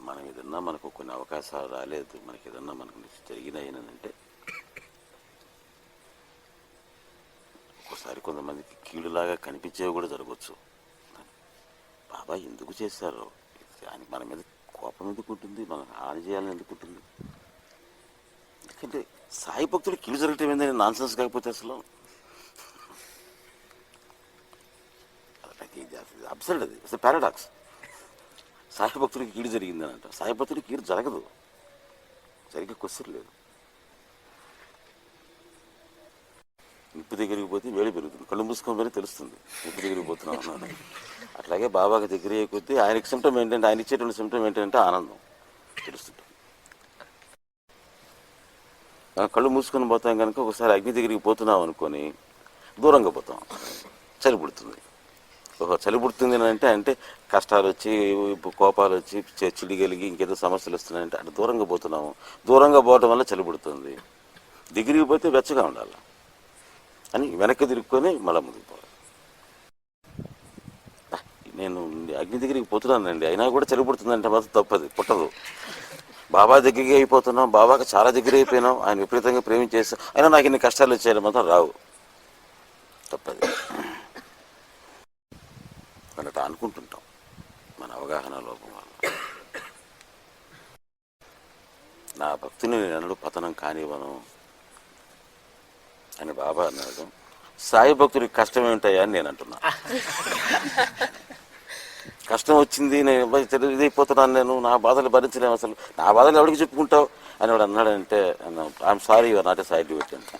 మనం ఏదన్నా మనకు కొన్ని అవకాశాలు రాలేదు, మనకి ఏదన్నా మనకు జరిగినాయి అంటే ఒక్కోసారి కొంతమందికి కీడులాగా కనిపించేవి కూడా జరగవచ్చు. బాబా ఎందుకు చేశారో ఆయన మన మీద కోపం ఎందుకు ఉంటుంది, మనం హాని చేయాలని ఎందుకు ఉంటుంది? ఎందుకంటే సాయి భక్తులు కీడు జరగటం ఏందని నాన్ సెన్స్ కాకపోతే అసలు అబ్సర్డ్, అది అసలు పారాడాక్స్. సాయి భక్తుడికి కీడు జరిగిందని అంట, సాయి భక్తుడికి కీడు జరగదు, జరిగే క్వశ్చన్ లేదు. నిప్పు దగ్గరికి పోతే వేడి పెరుగుతుంది, కళ్ళు మూసుకొని పోయి తెలుస్తుంది నిప్పు దగ్గరికి పోతున్నాం అన్నది. అట్లాగే బాబాకి దగ్గర అయ్యే కొద్దీ ఆయనకి సిమ్టమ్ ఏంటంటే, ఆయన ఇచ్చేటువంటి సిమ్టమ్ ఏంటంటే ఆనందం తెలుస్తుంటుంది. కళ్ళు మూసుకొని పోతాం కనుక ఒకసారి అగ్ని దగ్గరికి పోతున్నాం అనుకొని దూరంగా పోతాం, చలి పుడుతుంది. చలి పుడుతుంది అంటే కష్టాలు వచ్చి, కోపాలు వచ్చి, చిడి కలిగి ఇంకేదో సమస్యలు వస్తున్నాయంటే అటు దూరంగా పోతున్నాము. దూరంగా పోవటం వల్ల చలి పుడుతుంది. దగ్గరికి పోతే వెచ్చగా ఉండాలి అని వెనక్కి తిరుక్కొని మళ్ళీ ముందుకు పోవాలి. నేను అగ్ని దగ్గరికి పోతున్నానండి అయినా కూడా చలి పుడుతుందంటే మాత్రం తప్పది, పుట్టదు. బాబా దగ్గరికి అయిపోతున్నాం, బాబాకి చాలా దగ్గర అయిపోయినాం, ఆయన విపరీతంగా ప్రేమించేస్తాం, అయినా నాకు ఇన్ని కష్టాలు వచ్చాయని మాత్రం రావు, తప్పది. అన్నట్టు అనుకుంటుంటాం మన అవగాహన లోపం వల్ల. నా భక్తుని నేను పతనం కానివ్వను అని బాబా అన్నాడు. సాయి భక్తుడికి కష్టం ఏమిటాయా అని నేను అంటున్నా. కష్టం వచ్చింది, నేను ఇదైపోతున్నాను, నేను నా బాధలు భరించలేము, అసలు నా బాధలు ఎవరికి చెప్పుకుంటావు అని వాడు అన్నాడంటే I'm sorry your not a side to it అంట.